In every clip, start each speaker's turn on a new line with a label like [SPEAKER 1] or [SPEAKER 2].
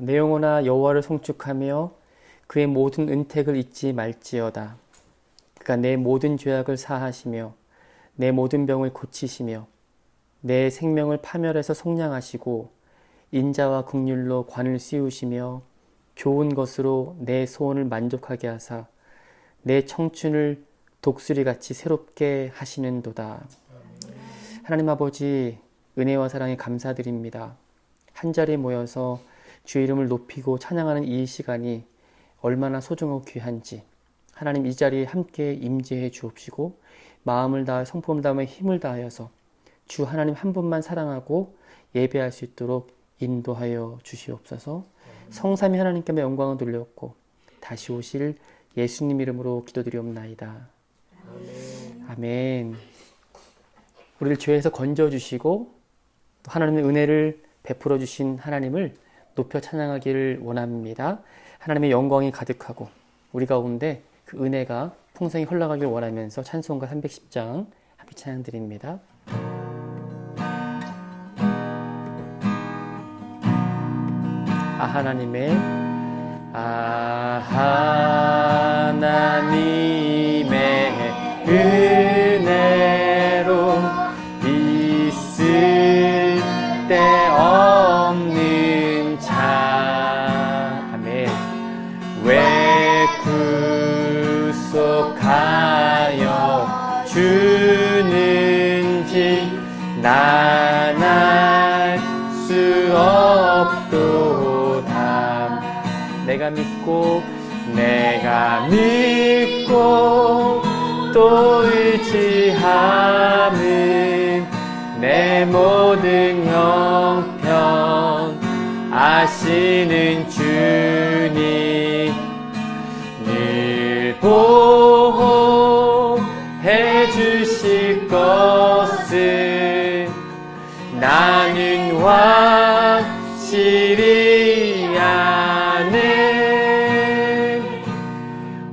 [SPEAKER 1] 내 영혼아 여호와를 송축하며 그의 모든 은택을 잊지 말지어다. 그가 내 모든 죄악을 사하시며 내 모든 병을 고치시며 내 생명을 파멸해서 속량하시고 인자와 긍휼로 관을 씌우시며 좋은 것으로 내 소원을 만족하게 하사 내 청춘을 독수리같이 새롭게 하시는도다. 하나님 아버지, 은혜와 사랑에 감사드립니다. 한자리에 모여서 주의 이름을 높이고 찬양하는 이 시간이 얼마나 소중하고 귀한지 하나님 이 자리에 함께 임재해 주옵시고 마음을 다하여 성품을 다하며 힘을 다하여서 주 하나님 한 분만 사랑하고 예배할 수 있도록 인도하여 주시옵소서. 성삼위 하나님께 영광을 돌렸고 다시 오실 예수님 이름으로 기도드리옵나이다. 아멘. 우리를 죄에서 건져주시고 하나님의 은혜를 베풀어 주신 하나님을 높여 찬양하기를 원합니다. 하나님의 영광이 가득하고 우리 가운데 그 은혜가 풍성히 흘러가길 원하면서 찬송가 310장 함께 찬양드립니다. 하나님의 은혜로 있을 때 없는 자. 아멘. 왜 구속하여 주는지 난 알 수 없도다. 내가 믿고 또 의지함은 내 모든 형편 아시는 주님 늘 보호해 주실 것은 나는 확실히 아네.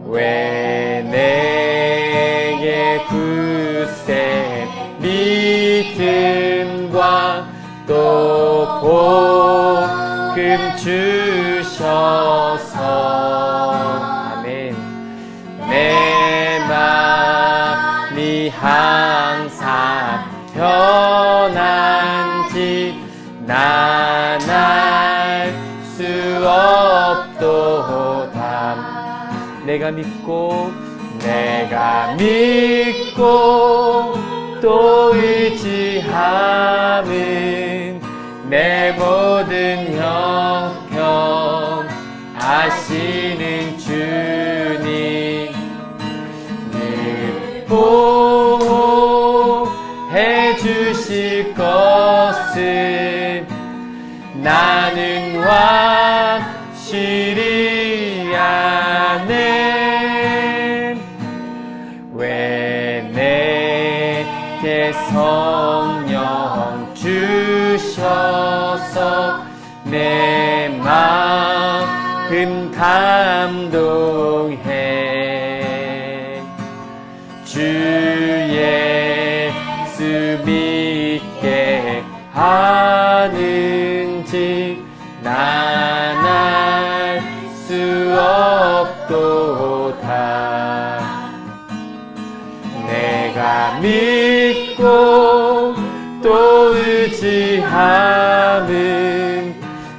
[SPEAKER 1] 왜 내게 굳세 믿음과 또 복음 주셔서 아멘. 내 마음이 항상 편한지 난 알 수 없도다. 내가 믿고 또 의지함은 내 모든 형편 아시는 주님 늘 보호해 주실 것은 나는 확실히 아네. 왜 내게 성령 주셔서 내 마음 감동해. 주 예수 믿게 하는지 난 알 수 없도다. 내가 믿고 또 의지함은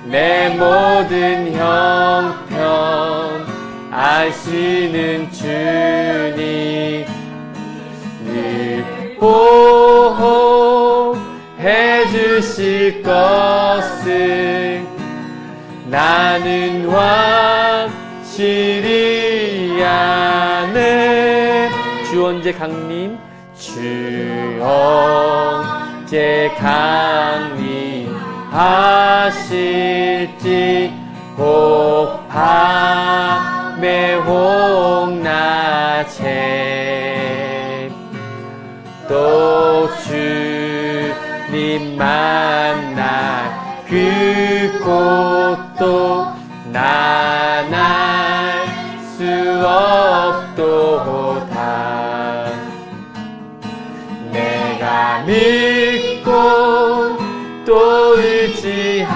[SPEAKER 1] 내 모든 형편 아시는 주님 늘 보호해 주실 것을 나는 확실히 아네. 주 언제 강림? 주 언제 강림하실지 혹 밤에 혹 낮에 또 주님 만날 그곳도 난 알 수 없도다. 내가 믿고 또 의지함은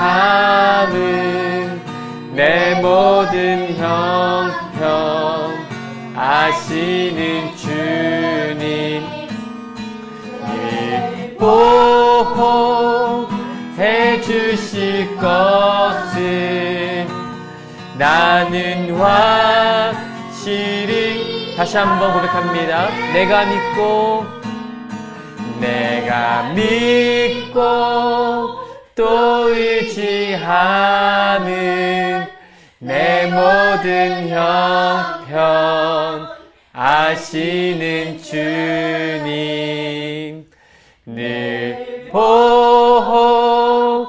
[SPEAKER 1] 내 모든 형편 아시는 주님 늘 보호해 주실 것을 나는 확실히 다시 한번 고백합니다. 내가 믿고 또 의지하는 내 모든 형편 아시는 주님 늘 보호해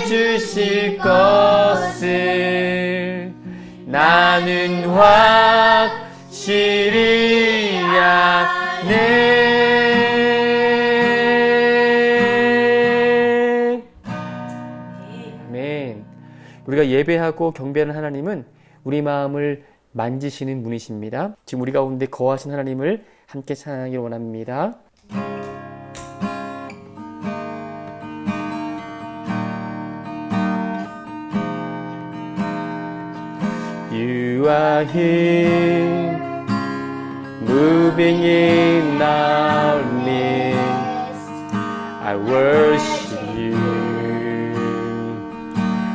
[SPEAKER 1] 주실 것을 나는 확실히 아네. 아멘. 우리가 예배하고 경배하는 하나님은 우리 마음을 만지시는 분이십니다. 지금 우리 가운데 거하신 하나님을 함께 찬양하기를 원합니다. You are here, moving in our midst. I worship you.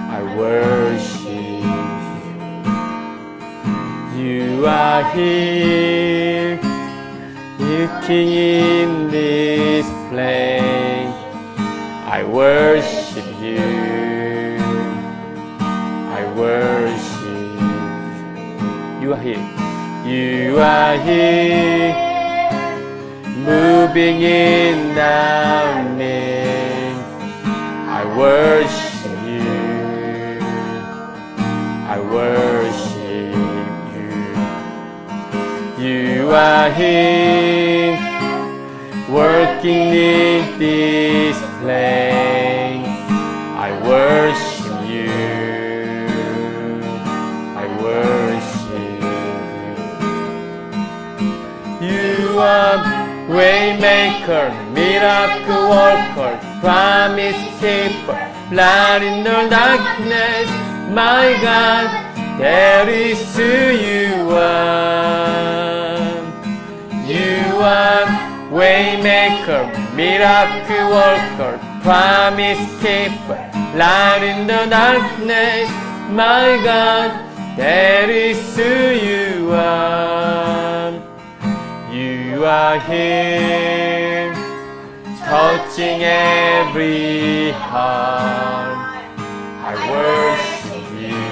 [SPEAKER 1] I worship you. You are here, looking in this place. I worship you. I worship. You are here. You are here, moving in our midst. I worship you. I worship you. You are here, working in this place. I worship you. I worship. You are waymaker, miracle worker, promise keeper, light in the darkness. My God, that is who you are. You are waymaker, miracle worker, promise keeper, light in the darkness. My God, that is who you are. You are here, touching every heart. I worship you.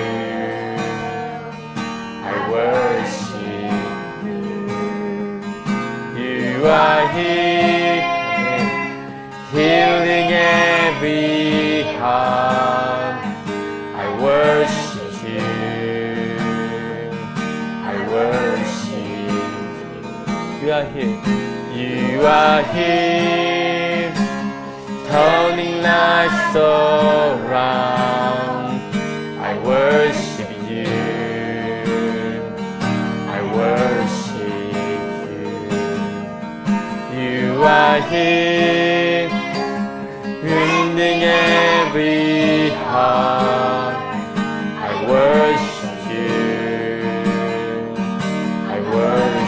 [SPEAKER 1] I worship you. You are here, healing every heart. I worship you. I worship. You are here. You are here, turning lives around. I worship you. I worship you. You are here, winning every heart. I worship you. I worship.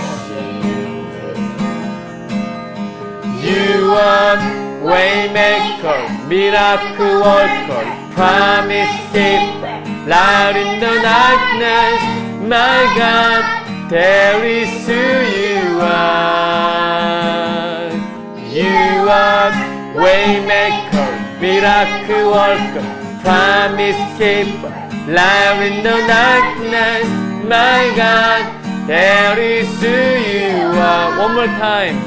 [SPEAKER 1] You are waymaker, miracle worker, promise keeper, light in the darkness. My God, there is who you are. You are waymaker, miracle worker, promise keeper, light in the darkness. My God, there is who you are. One more time.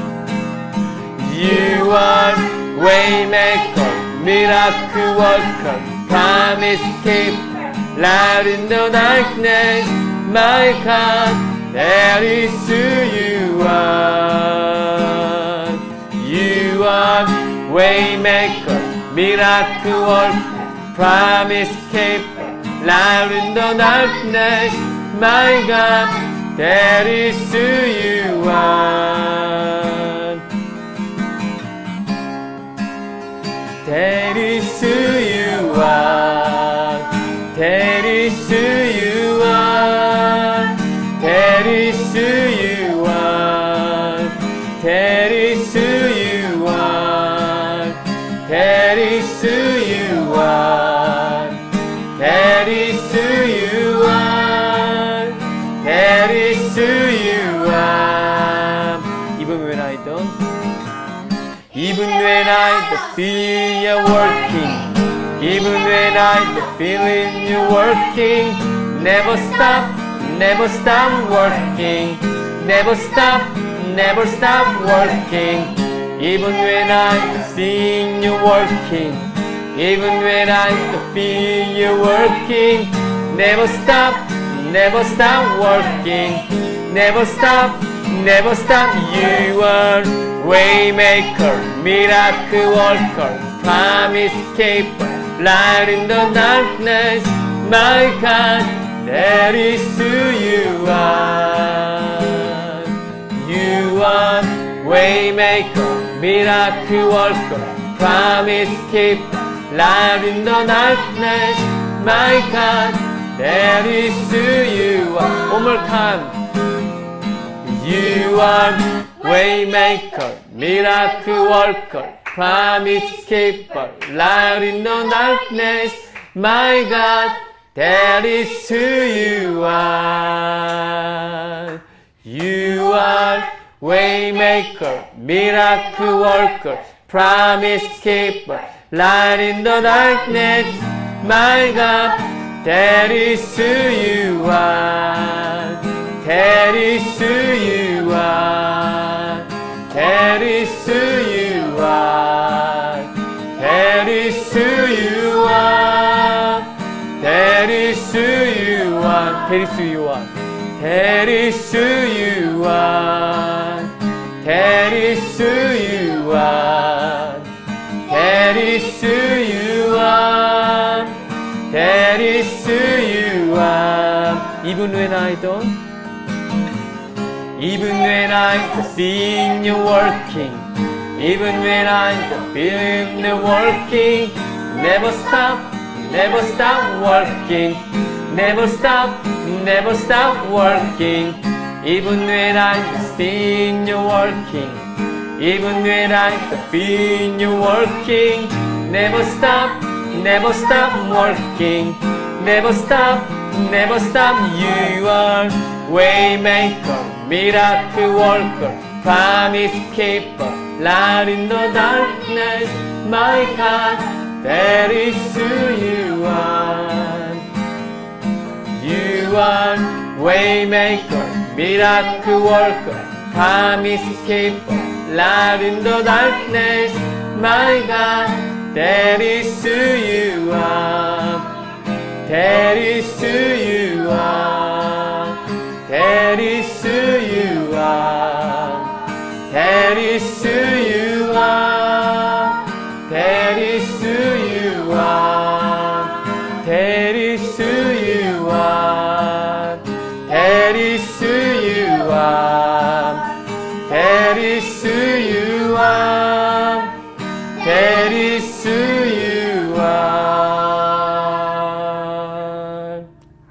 [SPEAKER 1] You are waymaker, miracle worker, promise keeper, light in the darkness. My God, that is who you are. You are waymaker, miracle worker, promise keeper, light in the darkness. My God, that is who you are. That is who you are. That That is who you are. That is who you are. That is who you are. That is who you are. That is who you are. That is who you are. Even when I don't, even when I don't feel you're working, even when I don't feel you're working, never stop working, never stop working. Even when I don't see you working, even when I don't feel you working, never stop working, never stop. You are waymaker, miracle worker, promise keeper, light in the darkness. My God, that is who you are. You are waymaker, miracle worker, promise keeper, light in the darkness. My God, that is who you are. One more time. You are waymaker, miracle worker, promise keeper, light in the darkness. My God, that is who you are. You are waymaker, miracle worker, promise keeper, light in the darkness. My God, that is who you are. That is who you are. That is who you are. That is who you are. That is who you are. That is who you are. That is who you are. That is who you are. That is who you are. That is who you are. Even when I don't, even when I don't see you working, even when I don't feel you working, never stop working, never stop working. Even when I don't see you working, even when I don't feel you working, never stop working, never stop. You are waymaker, miracle worker, promise keeper, light in the darkness. My God, that is who you are. You are waymaker, miracle worker, promise keeper, light in the darkness. My God, that is who you are. That is who you are. That is who you are. That is who you are. That is who you are. That is who you are. That is who you are. That is who you are. That is who you are.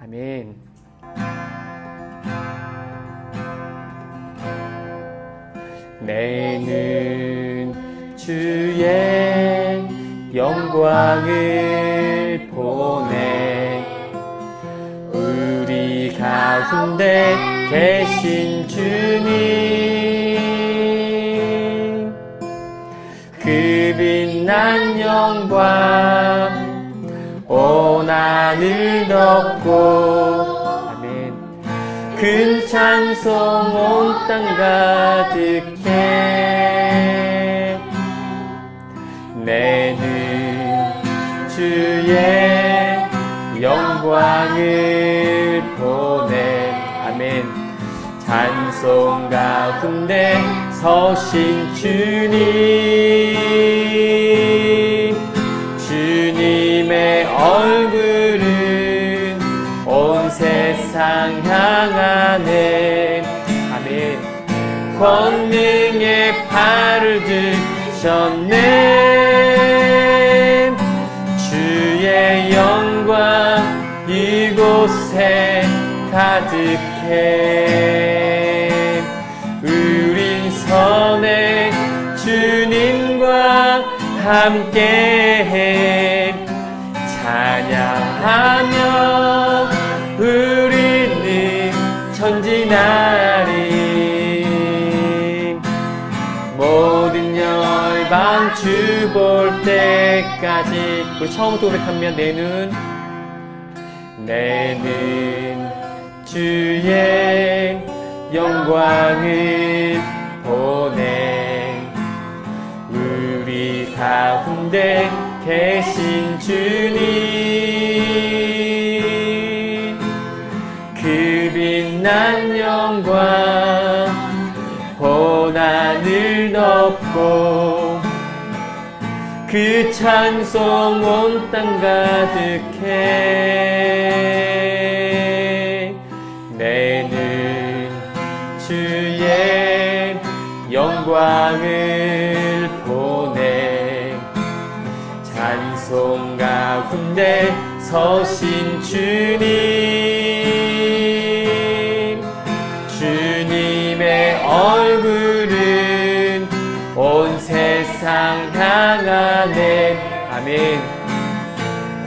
[SPEAKER 1] 아멘. 내는 주의 영광을 보내 우리 가운데 계신 주님 그 빛난 영광 온 하늘 덮고 아멘 큰 찬송 온 땅 가득해 내는 주의 영광을 보내 아멘 찬송 가운데 서신 주님 주님의 얼굴은 온 세상 향하네 아멘 권능의 팔을 드셨네 주의 영광 이곳에 가득해. 우린 선의 주님과 함께 찬양하며 우리는 전진하리. 모든 열방 주 볼 때까지. 우리 처음부터 고백하면 내 눈 주의 영광을 보네. 우리 가운데 계신 주님, 그 빛난 영광 온 하늘 덮고 그 찬송 온 땅 가득해. 내 눈 주의 영광을 보네. 찬송 가운데 서신 주님, 주님의 얼굴은 온 세상 향하네. 아멘.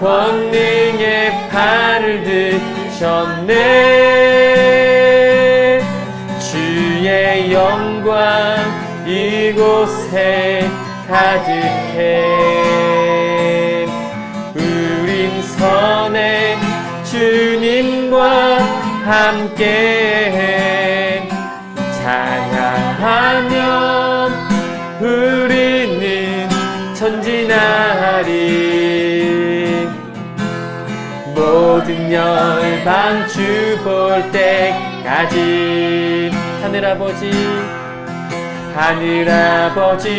[SPEAKER 1] 권능의 팔을 드셨네. 주의 영광 이곳에 가득해. 우린 선의 주님과 함께 찬양하며 우리는 전진하리. 모든 열방 주 볼 때까지. 하늘아버지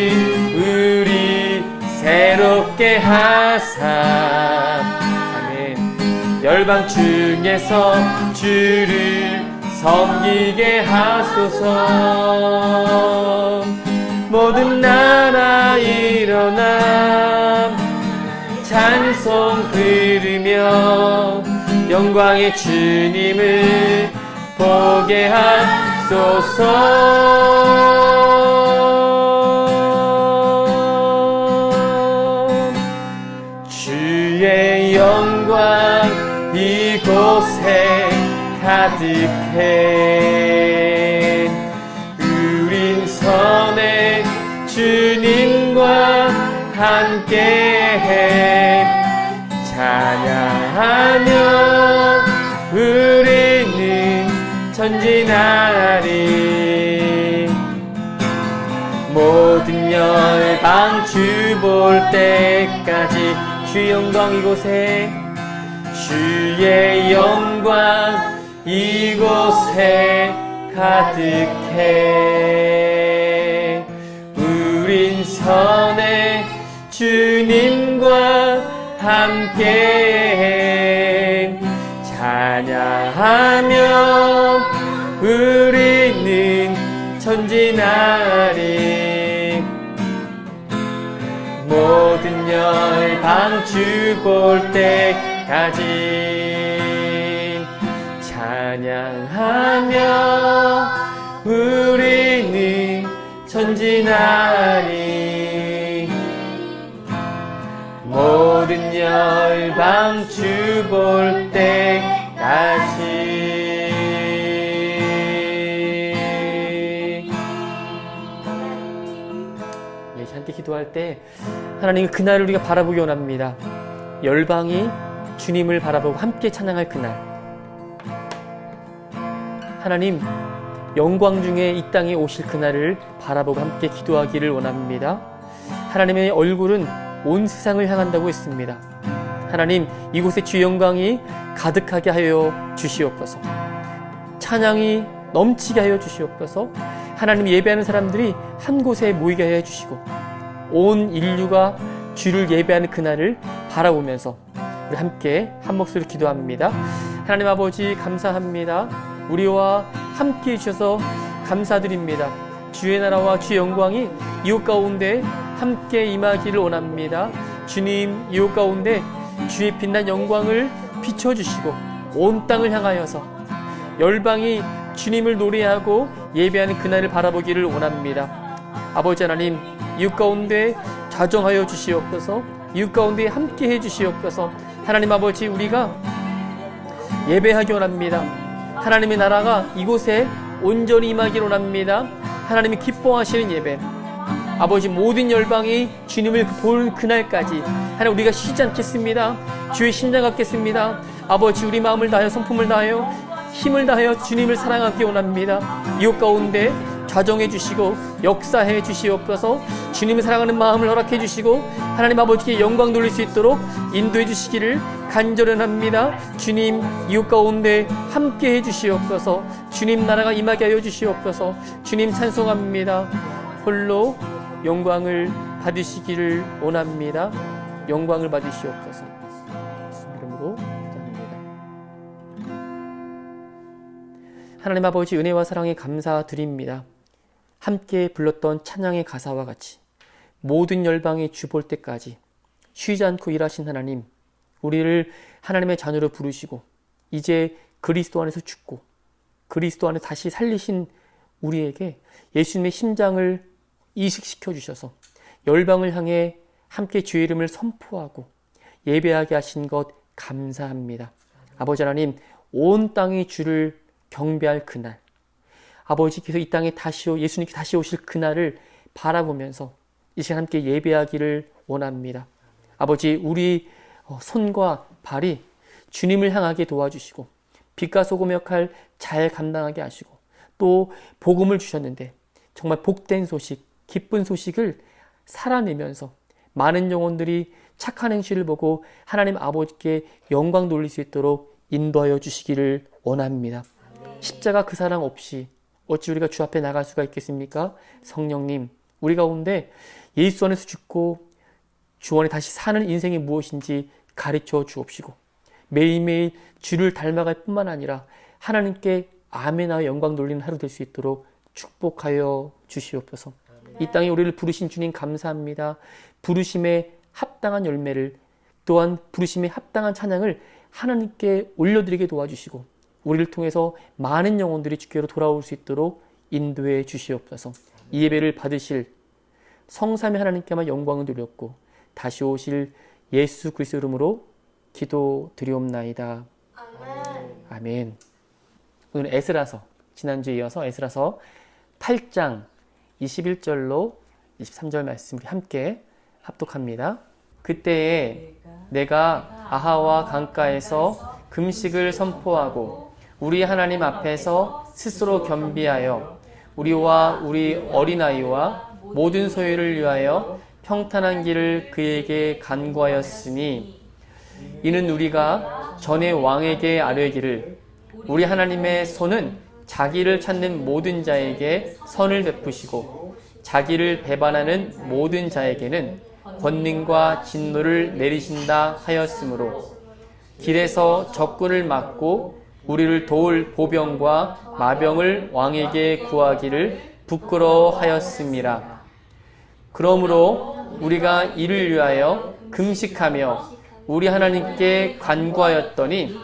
[SPEAKER 1] 우리 새롭게 하사. 아멘. 열방 중에서 주를 섬기게 하소서. 모든 나라 일어나 찬송 부르며 영광의 주님을 보게 하소서. 주의 영광 이곳에 가득해. 우린 선의 주님과 함께 찬양하며 우리는 전진하리. 모든 열방 주 볼 때까지. 주의 영광 이곳에, 주의 영광 이곳에 가득해. 우린 선의 주님과 함께 찬양하며 우리는 전진하리. 모든 열방 주 볼 때까지 찬양하며 우리는 전진하리. 모든 열방 주 볼 때까지. 함께 기도할 때 하나님, 그날을 우리가 바라보기 원합니다. 열방이 주님을 바라보고 함께 찬양할 그날. 하나님, 영광 중에 이 땅에 오실 그날을 바라보고 함께 기도하기를 원합니다. 하나님의 얼굴은 온 세상을 향한다고 했습니다. 하나님, 이곳에 주의 영광이 가득하게 하여 주시옵소서. 찬양이 넘치게 하여 주시옵소서. 하나님, 예배하는 사람들이 한 곳에 모이게 하여 주시고 온 인류가 주를 예배하는 그날을 바라보면서 우리 함께 한 목소리 기도합니다. 하나님 아버지, 감사합니다. 우리와 함께 해주셔서 감사드립니다. 주의 나라와 주의 영광이 이웃 가운데 함께 임하기를 원합니다. 주님, 이웃 가운데 주의 빛난 영광을 비춰주시고 온 땅을 향하여서 열방이 주님을 노래하고 예배하는 그날을 바라보기를 원합니다. 아버지 하나님, 이웃 가운데 자정하여 주시옵소서. 이웃 가운데 함께 해 주시옵소서. 하나님 아버지, 우리가 예배하기 원합니다. 하나님의 나라가 이곳에 온전히 임하기를 원합니다. 하나님이 기뻐하시는 예배, 아버지, 모든 열방이 주님을 볼 그날까지 하나님 우리가 쉬지 않겠습니다. 주의 심장 갖겠습니다. 아버지, 우리 마음을 다하여 성품을 다하여 힘을 다하여 주님을 사랑하기 원합니다. 이웃 가운데 좌정해 주시고 역사해 주시옵소서. 주님을 사랑하는 마음을 허락해 주시고 하나님 아버지께 영광 돌릴 수 있도록 인도해 주시기를 간절합니다. 주님, 이웃 가운데 함께 해 주시옵소서. 주님 나라가 임하게 하여 주시옵소서. 주님 찬송합니다. 홀로 영광을 받으시기를 원합니다. 영광을 받으시옵소서. 이름으로 기도합니다. 하나님 아버지, 은혜와 사랑에 감사드립니다. 함께 불렀던 찬양의 가사와 같이 모든 열방이 주 볼 때까지 쉬지 않고 일하신 하나님, 우리를 하나님의 자녀로 부르시고 이제 그리스도 안에서 죽고 그리스도 안에 다시 살리신 우리에게 예수님의 심장을 이식시켜 주셔서 열방을 향해 함께 주의 이름을 선포하고 예배하게 하신 것 감사합니다. 아버지 하나님, 온 땅이 주를 경배할 그날, 아버지께서 이 땅에 예수님께 다시 오실 그날을 바라보면서 이 시간 함께 예배하기를 원합니다. 아버지, 우리 손과 발이 주님을 향하게 도와주시고 빛과 소금 역할 잘 감당하게 하시고 또 복음을 주셨는데 정말 복된 소식, 기쁜 소식을 살아내면서 많은 영혼들이 착한 행실을 보고 하나님 아버지께 영광 돌릴 수 있도록 인도하여 주시기를 원합니다. 십자가 그 사랑 없이 어찌 우리가 주 앞에 나갈 수가 있겠습니까? 성령님, 우리 가운데 예수 안에서 죽고 주 안에 다시 사는 인생이 무엇인지 가르쳐 주옵시고 매일매일 주를 닮아갈 뿐만 아니라 하나님께 아멘하여 영광 돌리는 하루 될 수 있도록 축복하여 주시옵소서. 이 땅에 우리를 부르신 주님 감사합니다. 부르심에 합당한 열매를, 또한 부르심에 합당한 찬양을 하나님께 올려드리게 도와주시고 우리를 통해서 많은 영혼들이 주께로 돌아올 수 있도록 인도해 주시옵소서. 이 예배를 받으실 성삼위 하나님께만 영광을 드렸고 다시 오실 예수 그리스도 이름으로 기도드리옵나이다. 아멘. 오늘 에스라서, 지난주에 이어서 에스라서 8장 21절로 23절 말씀 함께 합독합니다. 그때에 내가 아하와 강가에서 금식을 선포하고 우리 하나님 앞에서 스스로 겸비하여 우리와 우리 어린아이와 모든 소유를 위하여 평탄한 길을 그에게 간구하였으니 이는 우리가 전에 왕에게 아뢰기를 우리 하나님의 손은 자기를 찾는 모든 자에게 선을 베푸시고 자기를 배반하는 모든 자에게는 권능과 진노를 내리신다 하였으므로 길에서 적군을 막고 우리를 도울 보병과 마병을 왕에게 구하기를 부끄러워하였음이라. 그러므로 우리가 이를 위하여 금식하며 우리 하나님께 간구하였더니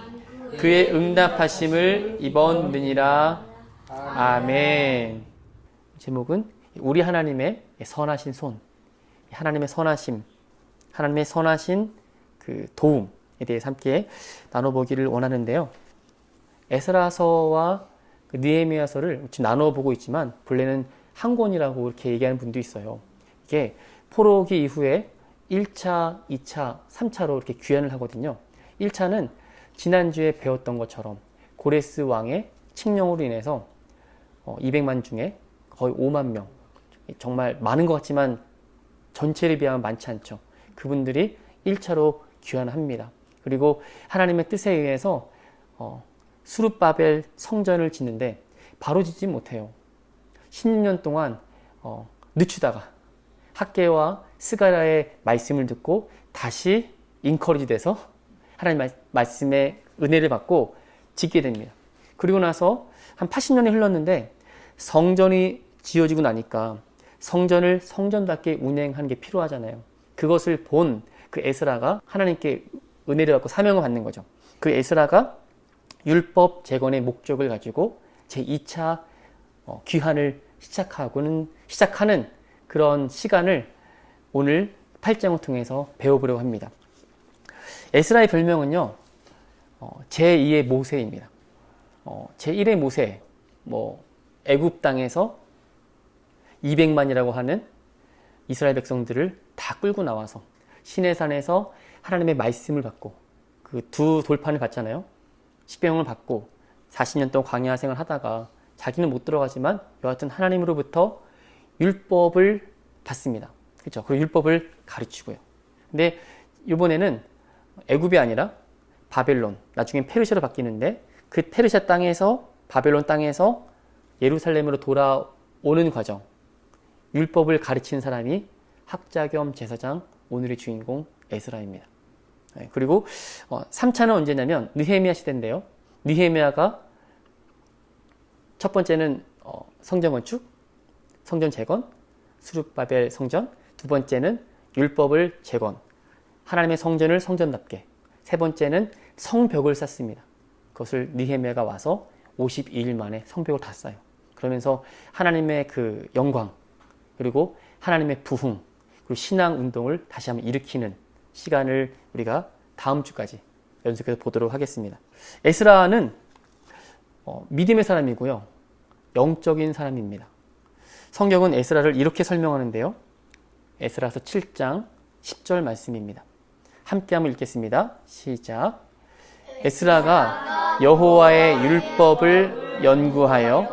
[SPEAKER 1] 그의 응답하심을 입었느니라. 아멘. 제목은 우리 하나님의 선하신 손, 하나님의 선하심, 하나님의 선하신 그 도움에 대해서 함께 나눠보기를 원하는데요. 에스라서와 느헤미야서를 지금 나눠보고 있지만 본래는 한 권이라고 이렇게 얘기하는 분도 있어요. 이게 포로기 이후에 1차, 2차, 3차로 이렇게 귀환을 하거든요. 1차는 지난주에 배웠던 것처럼 고레스 왕의 칙령으로 인해서 200만 중에 거의 5만 명, 정말 많은 것 같지만 전체를 비하면 많지 않죠. 그분들이 1차로 귀환합니다. 그리고 하나님의 뜻에 의해서 수룹바벨 성전을 짓는데 바로 짓지 못해요. 16년 동안 늦추다가 학개와 스가랴의 말씀을 듣고 다시 인커리지 돼서 하나님 말씀의 은혜를 받고 짓게 됩니다. 그리고 나서 한 80년이 흘렀는데 성전이 지어지고 나니까 성전답게 운행하는 게 필요하잖아요. 그것을 본 그 에스라가 하나님께 은혜를 받고 사명을 받는 거죠. 그 에스라가 율법 재건의 목적을 가지고 제2차 귀환을 시작하는 그런 시간을 오늘 8장을 통해서 배워보려고 합니다. 에스라의 별명은요, 제2의 모세입니다. 제1의 모세, 애굽 땅에서 200만이라고 하는 이스라엘 백성들을 다 끌고 나와서 시내산에서 하나님의 말씀을 받고 그 두 돌판을 받잖아요. 십계명을 받고 40년 동안 광야 생활을 하다가 자기는 못 들어가지만 여하튼 하나님으로부터 율법을 받습니다. 그렇죠? 그 율법을 가르치고요. 근데 이번에는 애굽이 아니라 바벨론, 나중에 페르시아로 바뀌는데 그 페르시아 땅에서 바벨론 땅에서 예루살렘으로 돌아오는 과정, 율법을 가르치는 사람이 학자 겸 제사장, 오늘의 주인공 에스라입니다. 그리고 3차는 언제냐면 느헤미야 시대인데요. 느헤미야가 첫 번째는 성전 건축, 성전 재건, 스룹바벨 성전, 두 번째는 율법을 재건, 하나님의 성전을 성전답게, 세 번째는 성벽을 쌓습니다. 그것을 느헤미야가 와서 52일 만에 성벽을 다 쌓아요. 그러면서 하나님의 그 영광, 그리고 하나님의 부흥, 그리고 신앙 운동을 다시 한번 일으키는 시간을 우리가 다음 주까지 연속해서 보도록 하겠습니다. 에스라는 믿음의 사람이고요. 영적인 사람입니다. 성경은 에스라를 이렇게 설명하는데요. 에스라서 7장 10절 말씀입니다. 함께 한번 읽겠습니다. 시작. 에스라가 여호와의 율법을 연구하여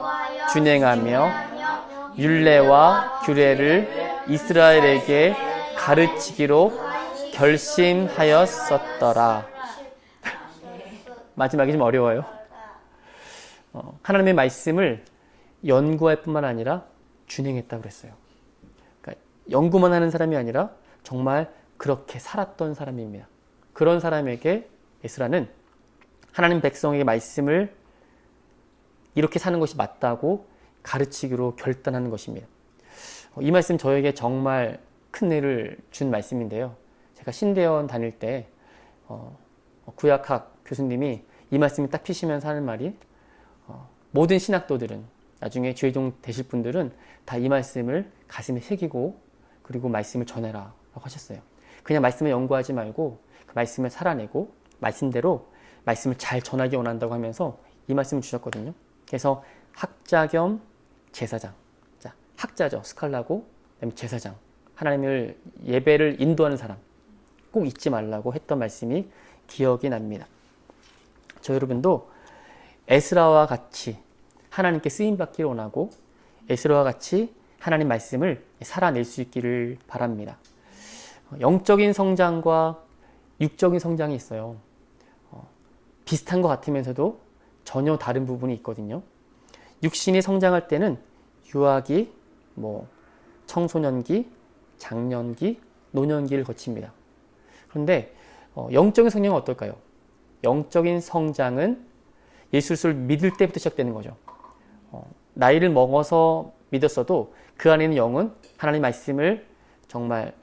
[SPEAKER 1] 준행하며 율례와 규례를 이스라엘에게 가르치기로 결심하였었더라. 마지막이 좀 어려워요. 하나님의 말씀을 연구할 뿐만 아니라 준행했다고 그랬어요. 그러니까 연구만 하는 사람이 아니라 정말 그렇게 살았던 사람입니다. 그런 사람에게 에스라는 하나님 백성에게 말씀을 이렇게 사는 것이 맞다고 가르치기로 결단하는 것입니다. 이 말씀 저에게 정말 큰 애를 준 말씀인데요. 제가 신대원 다닐 때 구약학 교수님이 이 말씀을 딱 피시면서 하는 말이 모든 신학도들은 나중에 주의종 되실 분들은 다 이 말씀을 가슴에 새기고 그리고 말씀을 전해라 라고 하셨어요. 그냥 말씀을 연구하지 말고 그 말씀을 살아내고 말씀대로 말씀을 잘 전하기 원한다고 하면서 이 말씀을 주셨거든요. 그래서 학자 겸 제사장, 자, 학자죠. 스칼라고, 그다음에 제사장, 하나님을 예배를 인도하는 사람 꼭 잊지 말라고 했던 말씀이 기억이 납니다. 저 여러분도 에스라와 같이 하나님께 쓰임받기를 원하고 에스라와 같이 하나님 말씀을 살아낼 수 있기를 바랍니다. 영적인 성장과 육적인 성장이 있어요. 비슷한 것 같으면서도 전혀 다른 부분이 있거든요. 육신이 성장할 때는 유아기, 청소년기, 장년기, 노년기를 거칩니다. 그런데 영적인 성장은 어떨까요? 영적인 성장은 예수를 믿을 때부터 시작되는 거죠. 나이를 먹어서 믿었어도 그 안에 있는 영은 하나님 말씀을 정말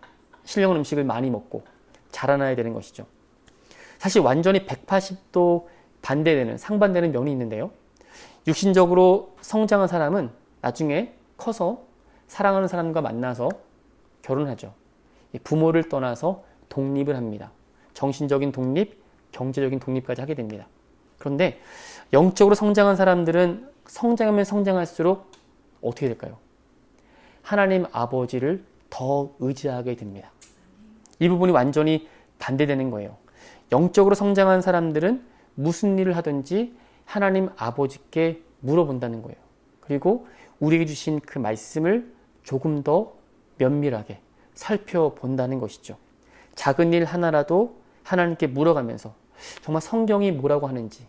[SPEAKER 1] 신령한 음식을 많이 먹고 자라나야 되는 것이죠. 사실 완전히 180도 반대되는 상반되는 면이 있는데요. 육신적으로 성장한 사람은 나중에 커서 사랑하는 사람과 만나서 결혼하죠. 부모를 떠나서 독립을 합니다. 정신적인 독립, 경제적인 독립까지 하게 됩니다. 그런데 영적으로 성장한 사람들은 성장하면 성장할수록 어떻게 될까요? 하나님 아버지를 더 의지하게 됩니다. 이 부분이 완전히 반대되는 거예요. 영적으로 성장한 사람들은 무슨 일을 하든지 하나님 아버지께 물어본다는 거예요. 그리고 우리에게 주신 그 말씀을 조금 더 면밀하게 살펴본다는 것이죠. 작은 일 하나라도 하나님께 물어가면서 정말 성경이 뭐라고 하는지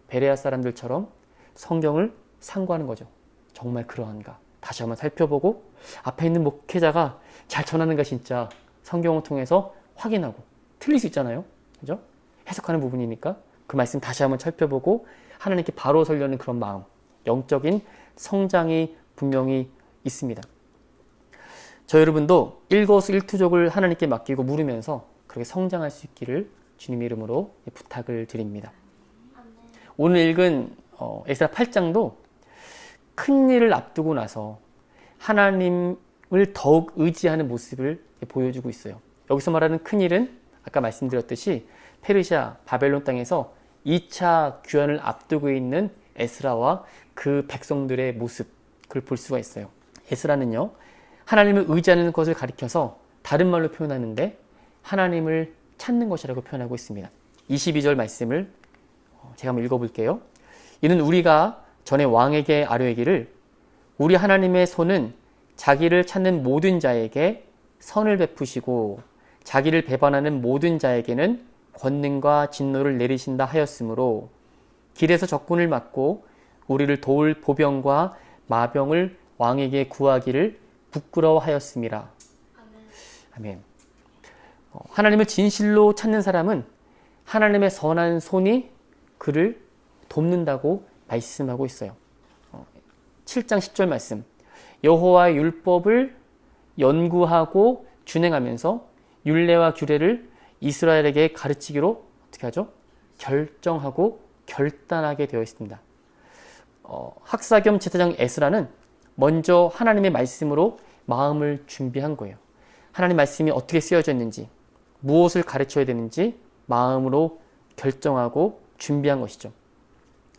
[SPEAKER 1] 베레아 사람들처럼 성경을 상고하는 거죠. 정말 그러한가? 다시 한번 살펴보고 앞에 있는 목회자가 잘 전하는가 진짜 성경을 통해서 확인하고 틀릴 수 있잖아요. 그죠? 해석하는 부분이니까 그 말씀 다시 한번 살펴보고 하나님께 바로 서려는 그런 마음, 영적인 성장이 분명히 있습니다. 저 여러분도 일거수일투족을 하나님께 맡기고 물으면서 그렇게 성장할 수 있기를 주님 이름으로 부탁을 드립니다. 오늘 읽은 에스라 8장도 큰 일을 앞두고 나서 하나님을 더욱 의지하는 모습을 보여주고 있어요. 여기서 말하는 큰 일은 아까 말씀드렸듯이 페르시아, 바벨론 땅에서 2차 귀환을 앞두고 있는 에스라와 그 백성들의 모습, 그걸 볼 수가 있어요. 에스라는요, 하나님을 의지하는 것을 가리켜서 다른 말로 표현하는데 하나님을 찾는 것이라고 표현하고 있습니다. 22절 말씀을 제가 한번 읽어볼게요. 이는 우리가 전에 왕에게 아뢰기를 우리 하나님의 손은 자기를 찾는 모든 자에게 선을 베푸시고 자기를 배반하는 모든 자에게는 권능과 진노를 내리신다 하였으므로 길에서 적군을 막고 우리를 도울 보병과 마병을 왕에게 구하기를 부끄러워하였음이라. 아멘. 하나님을 진실로 찾는 사람은 하나님의 선한 손이 그를 돕는다고 말씀하고 있어요. 7장 10절 말씀. 여호와의 율법을 연구하고 준행하면서 율례와 규례를 이스라엘에게 가르치기로 어떻게 하죠? 결정하고 결단하게 되어 있습니다. 학사 겸 제사장 에스라는 먼저 하나님의 말씀으로 마음을 준비한 거예요. 하나님 말씀이 어떻게 쓰여져 있는지, 무엇을 가르쳐야 되는지 마음으로 결정하고 준비한 것이죠.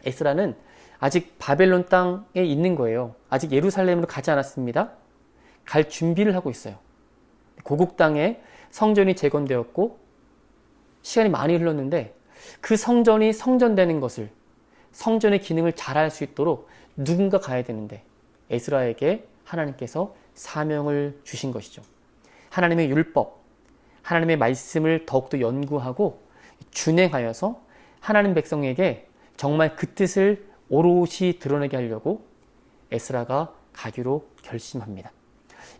[SPEAKER 1] 에스라는 아직 바벨론 땅에 있는 거예요. 아직 예루살렘으로 가지 않았습니다. 갈 준비를 하고 있어요. 고국 땅에 성전이 재건되었고 시간이 많이 흘렀는데 그 성전이 성전되는 것을, 성전의 기능을 잘할 수 있도록 누군가 가야 되는데 에스라에게 하나님께서 사명을 주신 것이죠. 하나님의 율법, 하나님의 말씀을 더욱더 연구하고 준행하여서 하나님 백성에게 정말 그 뜻을 오롯이 드러내게 하려고 에스라가 가기로 결심합니다.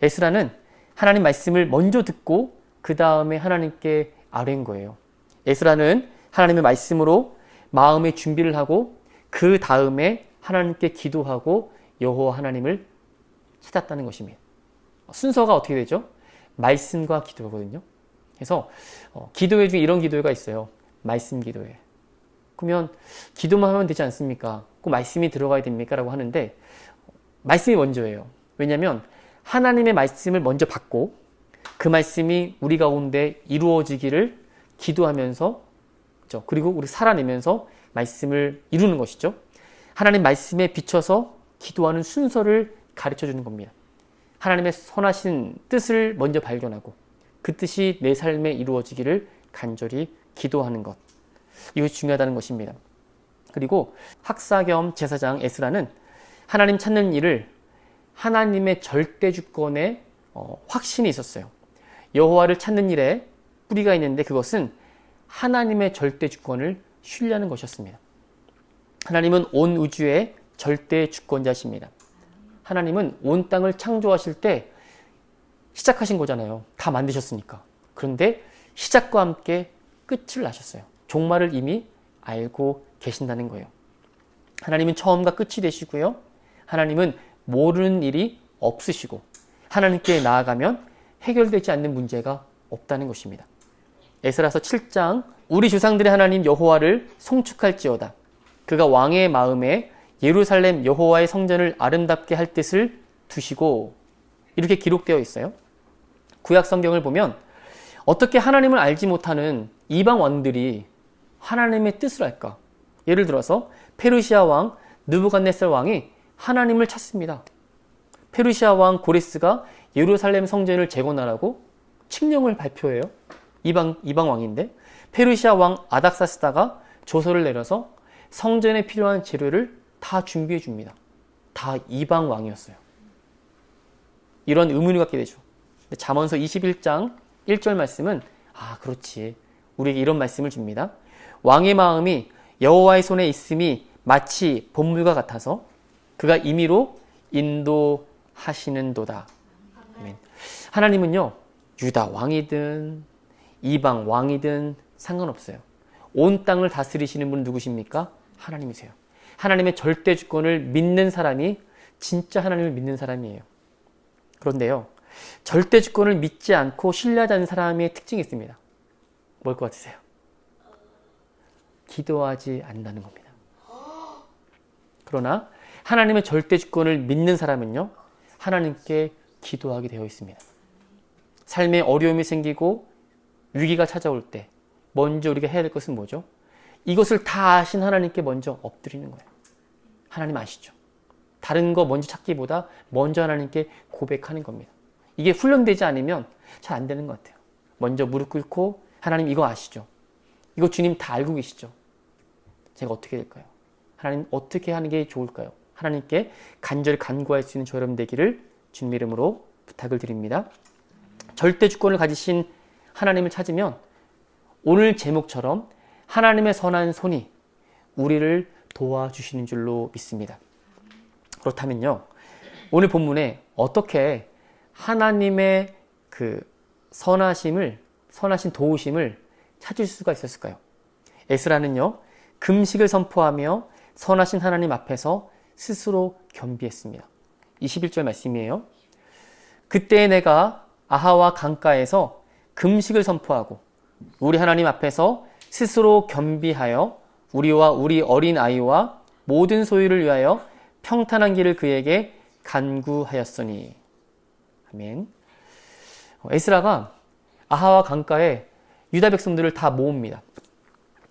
[SPEAKER 1] 에스라는 하나님 말씀을 먼저 듣고 그 다음에 하나님께 아뢰는 거예요. 에스라는 하나님의 말씀으로 마음의 준비를 하고 그 다음에 하나님께 기도하고 여호와 하나님을 찾았다는 것입니다. 순서가 어떻게 되죠? 말씀과 기도거든요. 그래서 기도회 중에 이런 기도회가 있어요. 말씀 기도회. 그러면 기도만 하면 되지 않습니까? 꼭 말씀이 들어가야 됩니까? 라고 하는데 말씀이 먼저예요. 왜냐하면 하나님의 말씀을 먼저 받고 그 말씀이 우리 가운데 이루어지기를 기도하면서, 그렇죠? 그리고 우리 살아내면서 말씀을 이루는 것이죠. 하나님 말씀에 비춰서 기도하는 순서를 가르쳐 주는 겁니다. 하나님의 선하신 뜻을 먼저 발견하고 그 뜻이 내 삶에 이루어지기를 간절히 기도하는 것. 이것이 중요하다는 것입니다. 그리고 학사 겸 제사장 에스라는 하나님 찾는 일을 하나님의 절대 주권에 확신이 있었어요. 여호와를 찾는 일에 뿌리가 있는데 그것은 하나님의 절대 주권을 신뢰하는 것이었습니다. 하나님은 온 우주의 절대 주권자십니다. 하나님은 온 땅을 창조하실 때 시작하신 거잖아요. 다 만드셨으니까. 그런데 시작과 함께 끝을 나셨어요. 종말을 이미 알고 계신다는 거예요. 하나님은 처음과 끝이 되시고요. 하나님은 모르는 일이 없으시고 하나님께 나아가면 해결되지 않는 문제가 없다는 것입니다. 에스라서 7장 우리 조상들의 하나님 여호와를 송축할지어다. 그가 왕의 마음에 예루살렘 여호와의 성전을 아름답게 할 뜻을 두시고 이렇게 기록되어 있어요. 구약 성경을 보면 어떻게 하나님을 알지 못하는 이방 왕들이 하나님의 뜻을 알까? 예를 들어서 페르시아 왕 느부갓네살 왕이 하나님을 찾습니다. 페르시아 왕 고레스가 예루살렘 성전을 재건하라고 칙령을 발표해요. 이방 왕인데 페르시아 왕 아닥사스다가 조서를 내려서 성전에 필요한 재료를 다 준비해 줍니다. 다 이방 왕이었어요. 이런 의문을 갖게 되죠. 잠언서 21장 1절 말씀은 그렇지. 우리에게 이런 말씀을 줍니다. 왕의 마음이 여호와의 손에 있음이 마치 봇물과 같아서 그가 임의로 인도하시는도다. 아멘. 하나님은요, 유다 왕이든 이방 왕이든 상관없어요. 온 땅을 다스리시는 분은 누구십니까? 하나님이세요. 하나님의 절대 주권을 믿는 사람이 진짜 하나님을 믿는 사람이에요. 그런데요, 절대 주권을 믿지 않고 신뢰하지 않는 사람의 특징이 있습니다. 뭘 것 같으세요? 기도하지 않는다는 겁니다. 그러나 하나님의 절대 주권을 믿는 사람은요, 하나님께 기도하게 되어 있습니다. 삶에 어려움이 생기고 위기가 찾아올 때 먼저 우리가 해야 될 것은 뭐죠? 이것을 다 아신 하나님께 먼저 엎드리는 거예요. 하나님 아시죠? 다른 거 먼저 찾기보다 먼저 하나님께 고백하는 겁니다. 이게 훈련되지 않으면 잘 안 되는 것 같아요. 먼저 무릎 꿇고 하나님 이거 아시죠? 이거 주님 다 알고 계시죠? 제가 어떻게 될까요? 하나님 어떻게 하는 게 좋을까요? 하나님께 간절히 간구할 수 있는 저 여러분 되기를 주님 이름으로 부탁을 드립니다. 절대 주권을 가지신 하나님을 찾으면 오늘 제목처럼 하나님의 선한 손이 우리를 도와주시는 줄로 믿습니다. 그렇다면요, 오늘 본문에 어떻게 하나님의 그 선하신 도우심을 찾을 수가 있었을까요? 에스라는요, 금식을 선포하며 선하신 하나님 앞에서 스스로 겸비했습니다. 21절 말씀이에요. 그때 내가 아하와 강가에서 금식을 선포하고 우리 하나님 앞에서 스스로 겸비하여 우리와 우리 어린 아이와 모든 소유를 위하여 평탄한 길을 그에게 간구하였으니. 아멘. 에스라가 아하와 강가에 유다 백성들을 다 모읍니다.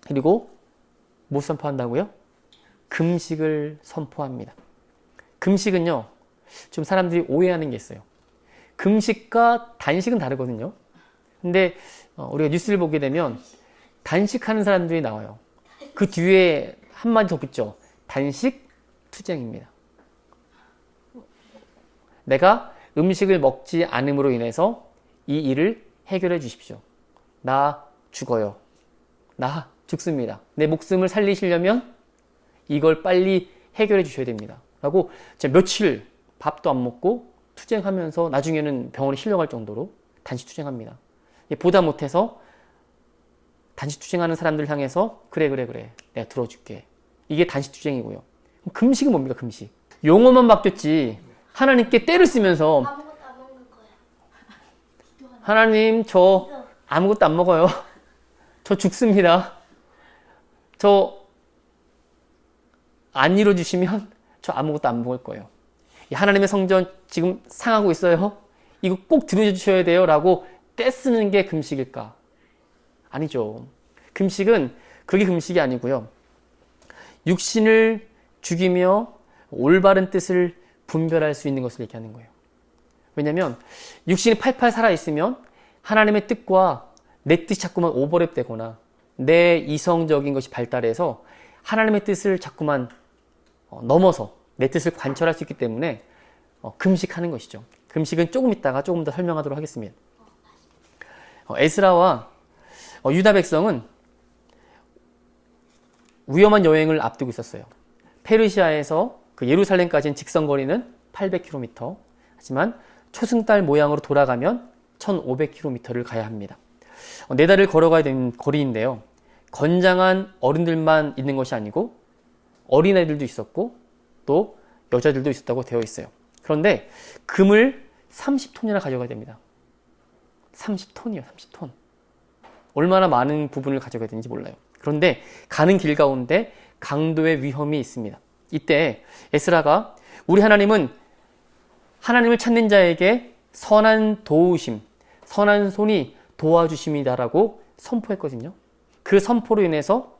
[SPEAKER 1] 그리고 뭐 선포한다고요? 금식을 선포합니다. 금식은요, 좀 사람들이 오해하는 게 있어요. 금식과 단식은 다르거든요. 근데 우리가 뉴스를 보게 되면 단식하는 사람들이 나와요. 그 뒤에 한마디 더 붙죠. 단식 투쟁입니다. 내가 음식을 먹지 않음으로 인해서 이 일을 해결해 주십시오. 나 죽어요. 나 죽습니다. 내 목숨을 살리시려면 이걸 빨리 해결해 주셔야 됩니다. 라고 며칠 밥도 안 먹고 투쟁하면서 나중에는 병원에 실려갈 정도로 단식 투쟁합니다. 보다 못해서 단식 투쟁하는 사람들 향해서 그래 내가 들어줄게. 이게 단식 투쟁이고요. 금식은 뭡니까? 금식. 용어만 바뀌었지 하나님께 때를 쓰면서
[SPEAKER 2] 아무것도 안 먹는 거야.
[SPEAKER 1] 하나님 저 아무것도 안 먹어요. 저 죽습니다. 저 안 이뤄주시면 저 아무것도 안 먹을 거예요. 하나님의 성전 지금 상하고 있어요. 이거 꼭 들어주셔야 돼요. 라고 떼쓰는 게 금식일까? 아니죠. 금식은 그게 금식이 아니고요. 육신을 죽이며 올바른 뜻을 분별할 수 있는 것을 얘기하는 거예요. 왜냐하면 육신이 팔팔 살아있으면 하나님의 뜻과 내 뜻이 자꾸만 오버랩되거나 내 이성적인 것이 발달해서 하나님의 뜻을 자꾸만 넘어서 내 뜻을 관철할 수 있기 때문에 금식하는 것이죠. 금식은 조금 있다가 조금 더 설명하도록 하겠습니다. 에스라와 유다 백성은 위험한 여행을 앞두고 있었어요. 페르시아에서 그 예루살렘까지는 직선거리는 800km, 하지만 초승달 모양으로 돌아가면 1500km를 가야 합니다. 4달을 걸어가야 되는 거리인데요. 건장한 어른들만 있는 것이 아니고 어린아이들도 있었고 또 여자들도 있었다고 되어 있어요. 그런데 금을 30톤이나 가져가야 됩니다. 30톤이요, 30톤. 얼마나 많은 부분을 가져가야 되는지 몰라요. 그런데 가는 길 가운데 강도의 위험이 있습니다. 이때 에스라가 우리 하나님은 하나님을 찾는 자에게 선한 도우심, 선한 손이 도와주심이다라고 선포했거든요. 그 선포로 인해서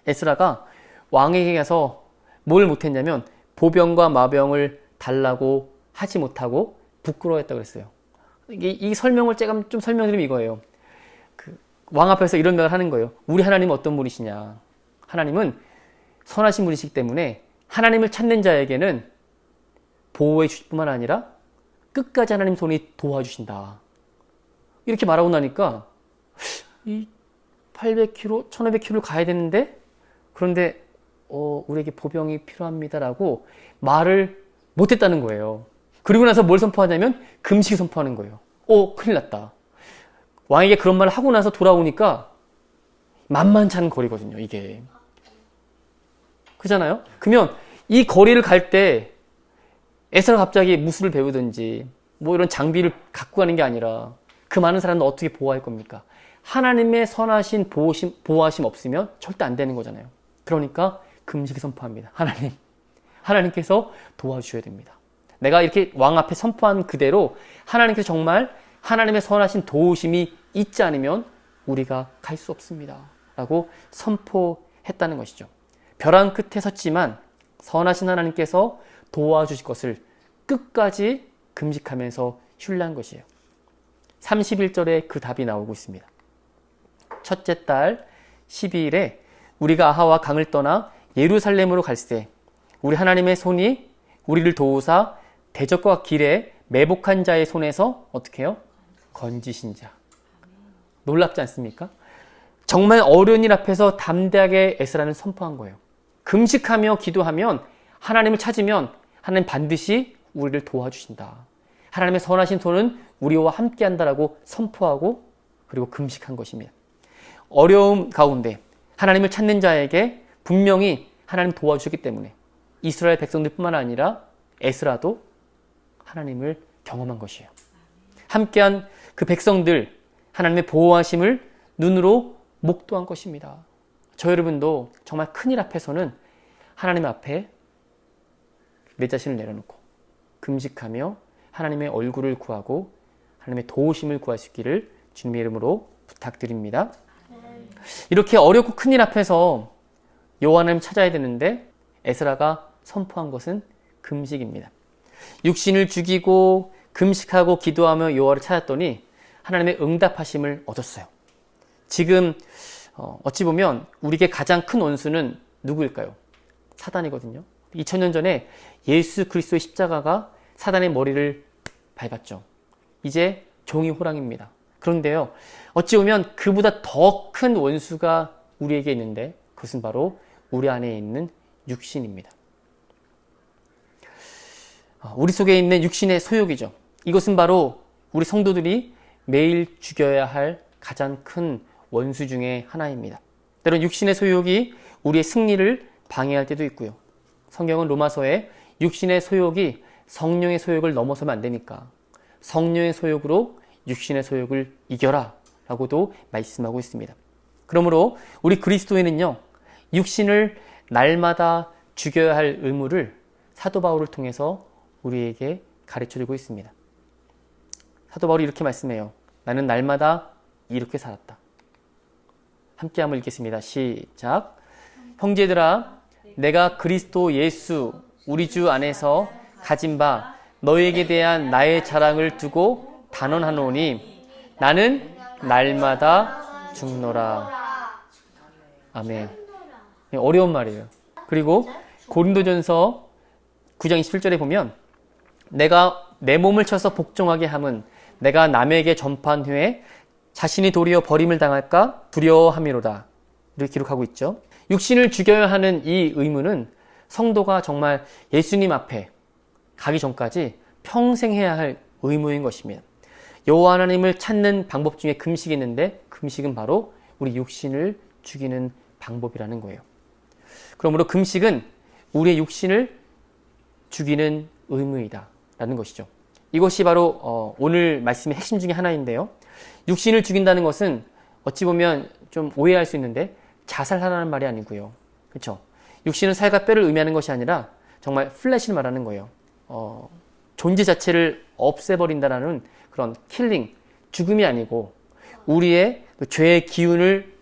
[SPEAKER 1] 에스라가 왕에게 가서 뭘 못했냐면 보병과 마병을 달라고 하지 못하고 부끄러워했다고 그랬어요. 이 설명을 제가 좀 설명드리면 이거예요. 왕 앞에서 이런 말을 하는 거예요. 우리 하나님은 어떤 분이시냐. 하나님은 선하신 분이시기 때문에 하나님을 찾는 자에게는 보호해 주실 뿐만 아니라 끝까지 하나님 손이 도와주신다. 이렇게 말하고 나니까 이 800km, 1500km를 가야 되는데 그런데 우리에게 보병이 필요합니다라고 말을 못했다는 거예요. 그리고 나서 뭘 선포하냐면 금식 선포하는 거예요. 큰일 났다. 왕에게 그런 말을 하고 나서 돌아오니까 만만치 않은 거리거든요, 이게. 그잖아요? 그러면 이 거리를 갈 때 에스라가 갑자기 무술을 배우든지 뭐 이런 장비를 갖고 가는 게 아니라 그 많은 사람들 어떻게 보호할 겁니까? 하나님의 선하신 보호하심 없으면 절대 안 되는 거잖아요. 그러니까 금식을 선포합니다. 하나님, 하나님께서 도와주셔야 됩니다. 내가 이렇게 왕 앞에 선포한 그대로 하나님께서 정말 하나님의 선하신 도우심이 있지 않으면 우리가 갈 수 없습니다. 라고 선포했다는 것이죠. 벼랑 끝에 섰지만 선하신 하나님께서 도와주실 것을 끝까지 금식하면서 신뢰한 것이에요. 31절에 그 답이 나오고 있습니다. 첫째 달 12일에 우리가 아하와 강을 떠나 예루살렘으로 갈새 우리 하나님의 손이 우리를 도우사 대적과 길에 매복한 자의 손에서 어떻게 해요? 건지신 자. 놀랍지 않습니까? 정말 어려운 일 앞에서 담대하게 에스라는 선포한 거예요. 금식하며 기도하면 하나님을 찾으면 하나님 반드시 우리를 도와주신다. 하나님의 선하신 손은 우리와 함께 한다라고 선포하고 그리고 금식한 것입니다. 어려움 가운데 하나님을 찾는 자에게 분명히 하나님 도와주셨기 때문에 이스라엘 백성들뿐만 아니라 에스라도 하나님을 경험한 것이에요. 함께한 그 백성들 하나님의 보호하심을 눈으로 목도한 것입니다. 저 여러분도 정말 큰일 앞에서는 하나님 앞에 내 자신을 내려놓고 금식하며 하나님의 얼굴을 구하고 하나님의 도우심을 구하시기를 주님의 이름으로 부탁드립니다. 이렇게 어렵고 큰일 앞에서 여호와 하나님 찾아야 되는데 에스라가 선포한 것은 금식입니다. 육신을 죽이고 금식하고 기도하며 여호와를 찾았더니 하나님의 응답하심을 얻었어요. 지금 어찌 보면 우리에게 가장 큰 원수는 누구일까요? 사단이거든요. 2000년 전에 예수 그리스도의 십자가가 사단의 머리를 밟았죠. 이제 종이 호랑입니다. 그런데요, 어찌 보면 그보다 더 큰 원수가 우리에게 있는데 그것은 바로 우리 안에 있는 육신입니다. 우리 속에 있는 육신의 소욕이죠. 이것은 바로 우리 성도들이 매일 죽여야 할 가장 큰 원수 중에 하나입니다. 때론 육신의 소욕이 우리의 승리를 방해할 때도 있고요. 성경은 로마서에 육신의 소욕이 성령의 소욕을 넘어서면 안 되니까 성령의 소욕으로 육신의 소욕을 이겨라 라고도 말씀하고 있습니다. 그러므로 우리 그리스도인은요, 육신을 날마다 죽여야 할 의무를 사도 바울을 통해서 우리에게 가르쳐주고 있습니다. 사도 바울이 이렇게 말씀해요. 나는 날마다 이렇게 살았다. 함께 한번 읽겠습니다. 시작. 형제들아, 내가 그리스도 예수 우리 주 안에서 가진 바 너에게 대한 나의 자랑을 두고 단언하노니 나는 날마다 죽노라. 아멘. 어려운 말이에요. 그리고 고린도전서 9장 27절에 보면 내가 내 몸을 쳐서 복종하게 함은 내가 남에게 전파한 후에 자신이 도리어 버림을 당할까 두려워함이로다. 이렇게 기록하고 있죠. 육신을 죽여야 하는 이 의무는 성도가 정말 예수님 앞에 가기 전까지 평생 해야 할 의무인 것입니다. 여호와 하나님을 찾는 방법 중에 금식이 있는데 금식은 바로 우리 육신을 죽이는 방법이라는 거예요. 그러므로 금식은 우리의 육신을 죽이는 의무이다 라는 것이죠. 이것이 바로 오늘 말씀의 핵심 중에 하나인데요. 육신을 죽인다는 것은 어찌 보면 좀 오해할 수 있는데 자살하라는 말이 아니고요. 그렇죠? 육신은 살과 뼈를 의미하는 것이 아니라 정말 플래시를 말하는 거예요. 존재 자체를 없애버린다라는 그런 킬링, 죽음이 아니고 우리의 죄의 기운을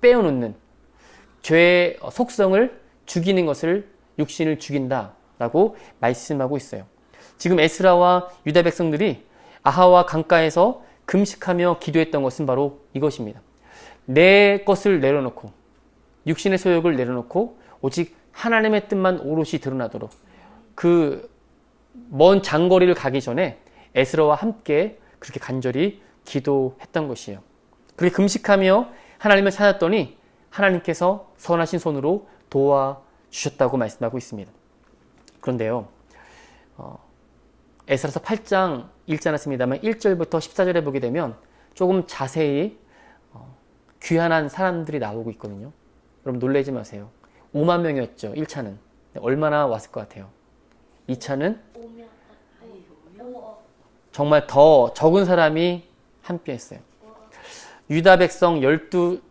[SPEAKER 1] 빼어놓는 죄의 속성을 죽이는 것을 육신을 죽인다라고 말씀하고 있어요. 지금 에스라와 유다 백성들이 아하와 강가에서 금식하며 기도했던 것은 바로 이것입니다. 내 것을 내려놓고 육신의 소욕을 내려놓고 오직 하나님의 뜻만 오롯이 드러나도록 그 먼 장거리를 가기 전에 에스라와 함께 그렇게 간절히 기도했던 것이에요. 그렇게 금식하며 하나님을 찾았더니 하나님께서 선하신 손으로 도와주셨다고 말씀하고 있습니다. 그런데요, 에스라서 8장 읽지 않았습니다만 1절부터 14절에 보게 되면 조금 자세히 귀환한 사람들이 나오고 있거든요. 여러분 놀라지 마세요. 5만 명이었죠. 1차는. 얼마나 왔을 것 같아요? 2차는 정말 더 적은 사람이 함께 했어요. 유다 백성 12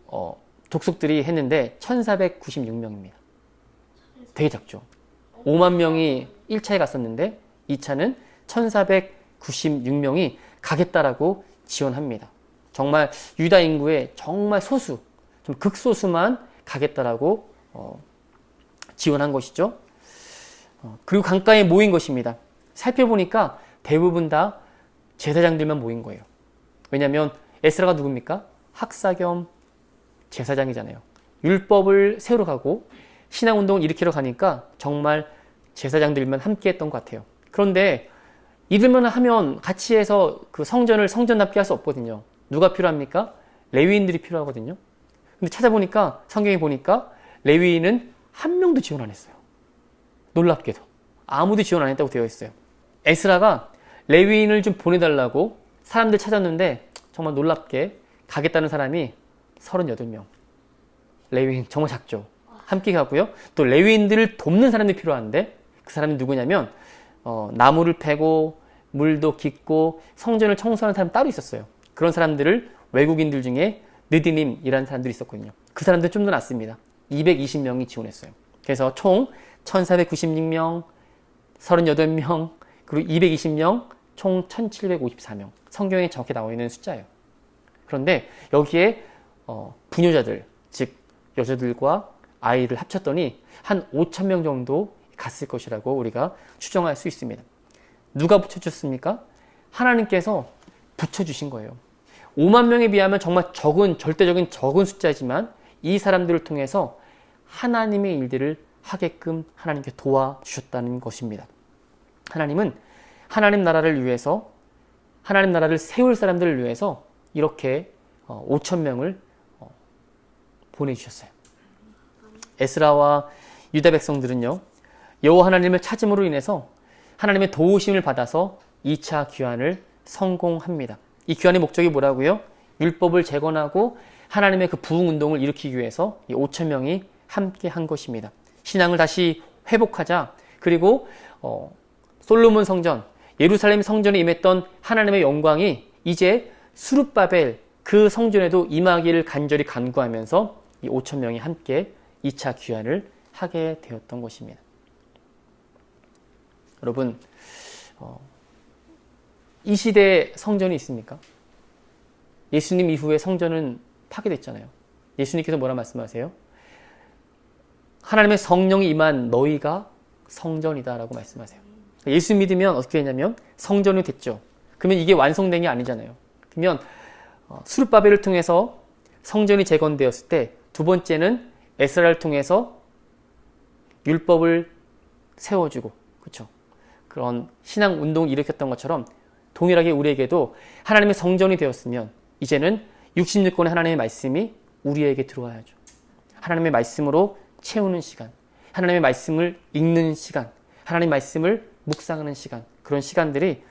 [SPEAKER 1] 족속들이 했는데 1496명입니다. 되게 작죠. 5만 명이 1차에 갔었는데 2차는 1496명이 가겠다라고 지원합니다. 정말 유다 인구의 정말 소수, 좀 극소수만 가겠다라고 지원한 것이죠. 그리고 강가에 모인 것입니다. 살펴보니까 대부분 다 제사장들만 모인 거예요. 왜냐하면 에스라가 누굽니까? 학사 겸 제사장이잖아요. 율법을 세우러 가고 신앙운동을 일으키러 가니까 정말 제사장들만 함께 했던 것 같아요. 그런데 이들만 하면 같이 해서 그 성전을 성전답게 할 수 없거든요. 누가 필요합니까? 레위인들이 필요하거든요. 근데 찾아보니까 성경에 보니까 레위인은 한 명도 지원 안 했어요. 놀랍게도 아무도 지원 안 했다고 되어 있어요. 에스라가 레위인을 좀 보내달라고 사람들 찾았는데 정말 놀랍게 가겠다는 사람이 38명. 레위인 정말 작죠. 함께 가고요. 또 레위인들을 돕는 사람이 필요한데 그 사람이 누구냐면 나무를 패고 물도 깃고 성전을 청소하는 사람 따로 있었어요. 그런 사람들을 외국인들 중에 느디님이라는 사람들이 있었거든요. 그 사람들 좀 더 낫습니다. 220명이 지원했어요. 그래서 총 1496명, 38명, 그리고 220명, 총 1754명. 성경에 정확히 나와 있는 숫자예요. 그런데 여기에 부녀자들, 즉 여자들과 아이를 합쳤더니 한 5,000명 정도 갔을 것이라고 우리가 추정할 수 있습니다. 누가 붙여줬습니까? 하나님께서 붙여주신 거예요. 5만 명에 비하면 정말 절대적인 적은 숫자지만 이 사람들을 통해서 하나님의 일들을 하게끔 하나님께 도와주셨다는 것입니다. 하나님은 하나님 나라를 위해서, 하나님 나라를 세울 사람들을 위해서 이렇게 5,000명을 보내주셨어요. 에스라와 유다 백성들은요, 여호와 하나님을 찾음으로 인해서 하나님의 도우심을 받아서 2차 귀환을 성공합니다. 이 귀환의 목적이 뭐라고요? 율법을 재건하고 하나님의 그 부흥 운동을 일으키기 위해서 이 5,000명이 함께 한 것입니다. 신앙을 다시 회복하자. 그리고 솔로몬 성전, 예루살렘 성전에 임했던 하나님의 영광이 이제 스룹바벨 그 성전에도 임하기를 간절히 간구하면서 이 5,000명이 함께 2차 귀환을 하게 되었던 것입니다. 여러분, 이 시대에 성전이 있습니까? 예수님 이후에 성전은 파괴됐잖아요. 예수님께서 뭐라 말씀하세요? 하나님의 성령이 임한 너희가 성전이다 라고 말씀하세요. 예수 믿으면 어떻게 되냐면 성전이 됐죠. 그러면 이게 완성된 게 아니잖아요. 그러면 스룹바벨을 통해서 성전이 재건되었을 때 두 번째는 에스라를 통해서 율법을 세워주고, 그렇죠? 그런 신앙 운동을 일으켰던 것처럼 동일하게 우리에게도 하나님의 성전이 되었으면 이제는 66권의 하나님의 말씀이 우리에게 들어와야죠. 하나님의 말씀으로 채우는 시간, 하나님의 말씀을 읽는 시간, 하나님의 말씀을 묵상하는 시간, 그런 시간들이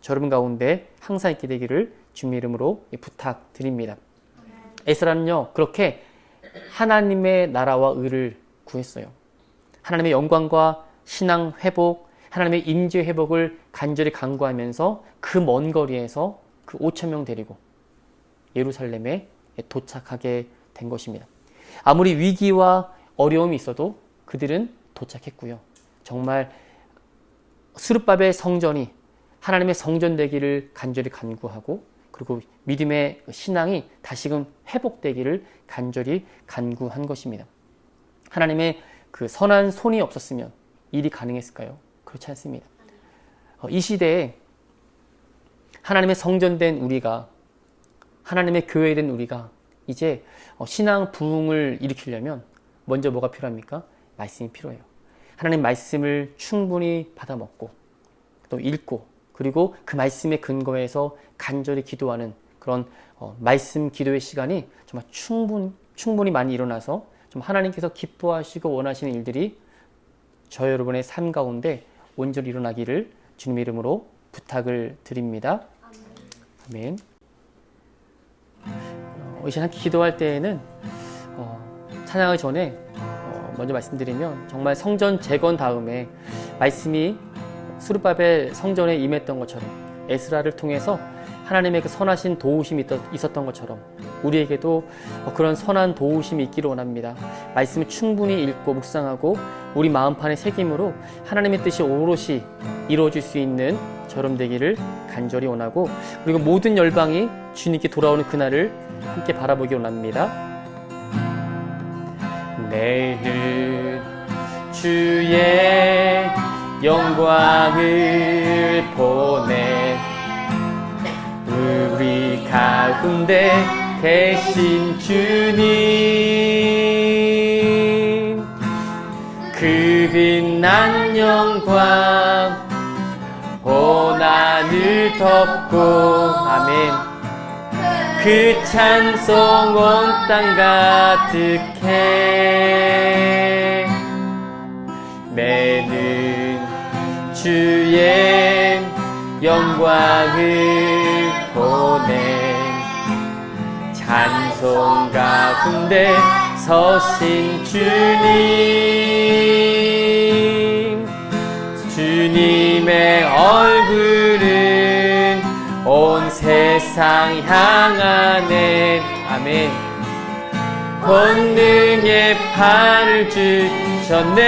[SPEAKER 1] 여러분 가운데 항상 있게 되기를 주님의 이름으로 부탁드립니다. 에스라는요, 그렇게 하나님의 나라와 의를 구했어요. 하나님의 영광과 신앙 회복, 하나님의 임재 회복을 간절히 간구하면서 그 먼 거리에서 그 5,000명 데리고 예루살렘에 도착하게 된 것입니다. 아무리 위기와 어려움이 있어도 그들은 도착했고요. 정말 스룹바벨 성전이 하나님의 성전 되기를 간절히 간구하고, 그리고 믿음의 신앙이 다시금 회복되기를 간절히 간구한 것입니다. 하나님의 그 선한 손이 없었으면 일이 가능했을까요? 그렇지 않습니다. 이 시대에 하나님의 성전된 우리가, 하나님의 교회된 우리가 이제 신앙 부흥을 일으키려면 먼저 뭐가 필요합니까? 말씀이 필요해요. 하나님 말씀을 충분히 받아 먹고 또 읽고, 그리고 그 말씀의 근거에서 간절히 기도하는 그런 말씀 기도의 시간이 정말 충분히 많이 일어나서 좀 하나님께서 기뻐하시고 원하시는 일들이 저 여러분의 삶 가운데 온전히 일어나기를 주님의 이름으로 부탁을 드립니다. 아멘. 이 시간 함께 기도할 때에는 찬양하기 전에 먼저 말씀드리면, 정말 성전 재건 다음에 말씀이 스룹바벨 성전에 임했던 것처럼 에스라를 통해서 하나님의 그 선하신 도우심이 있었던 것처럼 우리에게도 그런 선한 도우심이 있기를 원합니다. 말씀을 충분히 읽고 묵상하고 우리 마음판에 새김으로 하나님의 뜻이 오롯이 이루어질 수 있는 저럼 되기를 간절히 원하고, 그리고 모든 열방이 주님께 돌아오는 그날을 함께 바라보기 원합니다. 내일은 주의 영광을 보내 우리 가운데 계신 주님, 그 빛난 영광 온 하늘 덮고, 아멘. 그 찬송 온 땅 가득해. 내는 주의 영광을 보내 찬송 가운데 서신 주님, 주님의 얼굴은 온 세상 향하네. 아멘. 권능의 팔을 주셨네.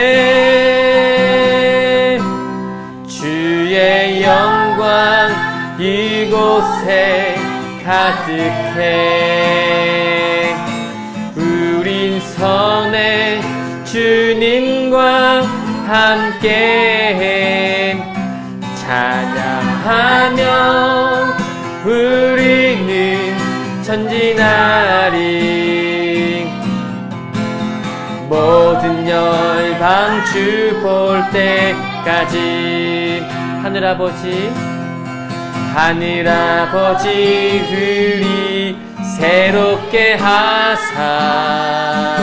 [SPEAKER 1] 주의 영광 이곳에 가득해. 우린 선해 주님과 함께 찬양하며 우리는 전진하리. 모든 열방 주 볼 때까지. 하늘아버지, 하늘아버지 우리 새롭게 하사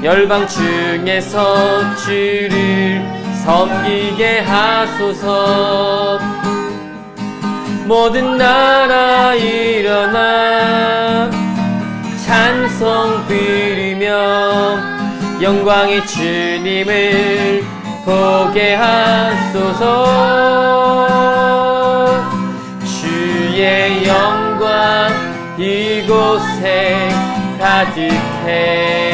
[SPEAKER 1] 열방 중에서 주를 섬기게 하소서. 모든 나라 일어나 찬송 부르며 영광의 주님을 보게 하소서. 주의 영광 이곳에 가득해.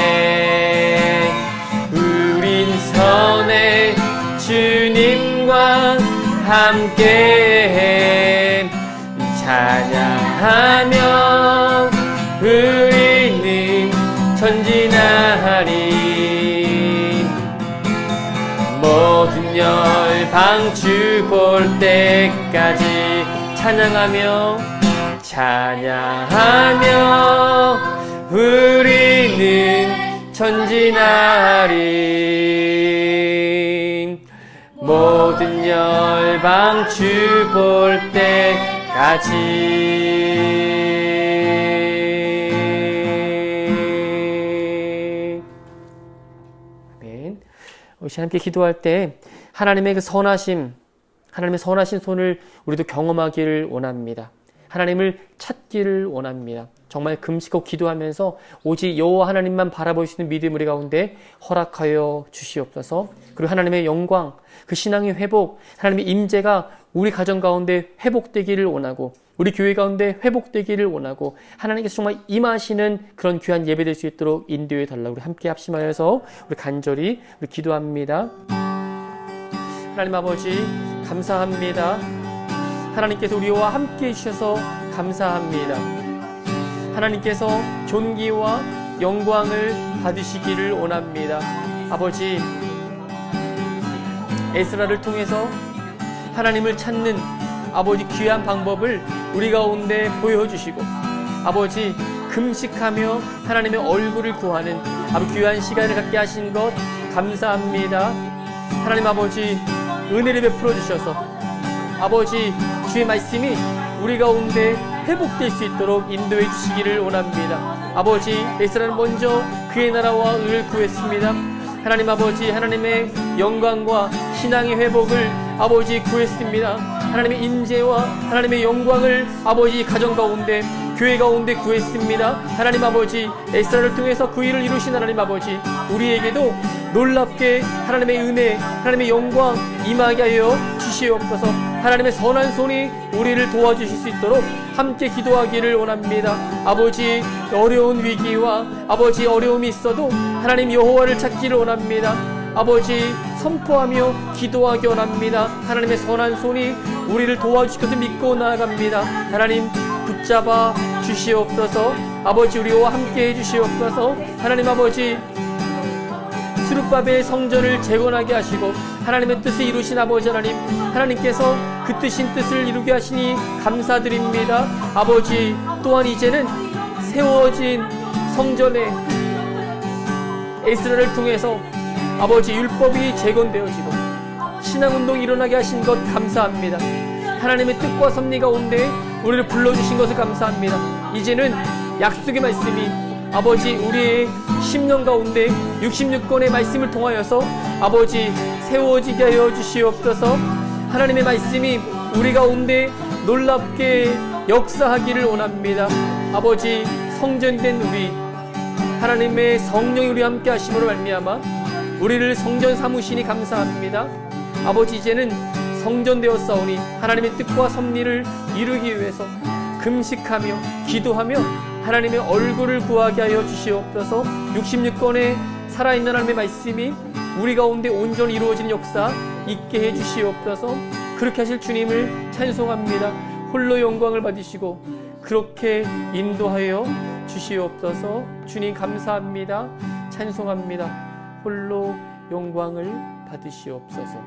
[SPEAKER 1] 우린 선해 주님과 함께 찬양하며 우리는 전진하리. 모든 열방 주 볼 때까지 찬양하며 우리는 전진하리. 모든 열방 주 볼 때까지. 아멘. 우리 함께 기도할 때 하나님의 그 선하심, 하나님의 선하신 손을 우리도 경험하기를 원합니다. 하나님을 찾기를 원합니다. 정말 금식하고 기도하면서 오직 여호와 하나님만 바라볼 수 있는 믿음 우리 가운데 허락하여 주시옵소서. 그리고 하나님의 영광, 그 신앙의 회복, 하나님의 임재가 우리 가정 가운데 회복되기를 원하고 우리 교회 가운데 회복되기를 원하고 하나님께서 정말 임하시는 그런 귀한 예배될 수 있도록 인도해 달라고 우리 함께 합심하여서 우리 간절히 우리 기도합니다. 하나님 아버지 감사합니다. 하나님께서 우리와 함께 해주셔서 감사합니다. 하나님께서 존귀와 영광을 받으시기를 원합니다. 아버지, 에스라를 통해서 하나님을 찾는 아버지 귀한 방법을 우리 가운데 보여주시고 아버지 금식하며 하나님의 얼굴을 구하는 아버지 귀한 시간을 갖게 하신 것 감사합니다. 하나님 아버지 은혜를 베풀어 주셔서 아버지 주의 말씀이 우리 가운데 회복될 수 있도록 인도해 주시기를 원합니다. 아버지, 에스라는 먼저 그의 나라와 의를 구했습니다. 하나님 아버지, 하나님의 영광과 신앙의 회복을 아버지 구했습니다. 하나님의 임재와 하나님의 영광을 아버지 가정 가운데 교회 가운데 구했습니다. 하나님 아버지, 에스라를 통해서 그 일을 이루신 하나님 아버지, 우리에게도 놀랍게 하나님의 은혜, 하나님의 영광 임하게 하여 주시옵소서. 하나님의 선한 손이 우리를 도와주실 수 있도록 함께 기도하기를 원합니다. 아버지, 어려운 위기와 아버지 어려움이 있어도 하나님 여호와를 찾기를 원합니다. 아버지, 선포하며 기도하기 원합니다. 하나님의 선한 손이 우리를 도와주실 것을 믿고 나아갑니다. 하나님 붙잡아 주시옵소서. 아버지, 우리와 함께 해주시옵소서. 하나님 아버지, 스룹바벨 성전을 재건하게 하시고 하나님의 뜻을 이루신 아버지 하나님, 하나님께서 그 뜻을 이루게 하시니 감사드립니다. 아버지, 또한 이제는 세워진 성전에 에스라를 통해서 아버지 율법이 재건되어지고 신앙운동이 일어나게 하신 것 감사합니다. 하나님의 뜻과 섭리 가운데 우리를 불러주신 것을 감사합니다. 이제는 약속의 말씀이 아버지 우리의 10년 가운데 66권의 말씀을 통하여서 아버지 세워지게 하여 주시옵소서. 하나님의 말씀이 우리 가운데 놀랍게 역사하기를 원합니다. 아버지, 성전된 우리 하나님의 성령이 우리와 함께 하심으로 말미암아 우리를 성전 삼으시니 감사합니다. 아버지, 이제는 성전되었사오니 하나님의 뜻과 섭리를 이루기 위해서 금식하며 기도하며 하나님의 얼굴을 구하게 하여 주시옵소서. 66권의 살아있는 하나님의 말씀이 우리 가운데 온전히 이루어지는 역사 있게 해 주시옵소서. 그렇게 하실 주님을 찬송합니다. 홀로 영광을 받으시고 그렇게 인도하여 주시옵소서. 주님 감사합니다. 찬송합니다. 홀로 영광을 받으시옵소서.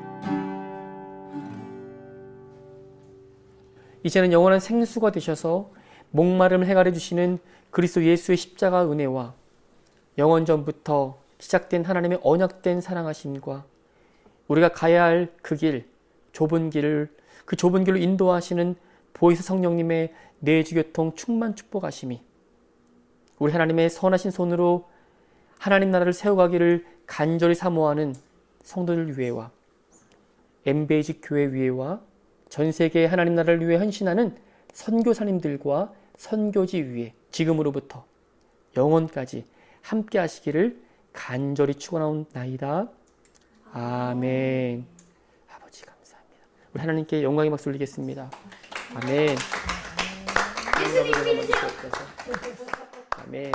[SPEAKER 1] 이제는 영원한 생수가 되셔서 목마름을 해결해 주시는 그리스도 예수의 십자가 은혜와 영원전부터 시작된 하나님의 언약된 사랑하심과 우리가 가야 할 그 길, 좁은 길을 그 좁은 길로 인도하시는 보혜사 성령님의 내주교통 충만 축복하심이 우리 하나님의 선하신 손으로 하나님 나라를 세워가기를 간절히 사모하는 성도들 위에와 엠베이지 교회 위에와 전 세계의 하나님 나라를 위해 헌신하는 선교사님들과 선교지 위에 지금으로부터 영원까지 함께 하시기를 간절히 축원하옵나이다. 아멘. 아버지 감사합니다. 우리 하나님께 영광의 박수 올리겠습니다. 아멘.
[SPEAKER 2] 예수님 믿으세요.
[SPEAKER 1] 아멘.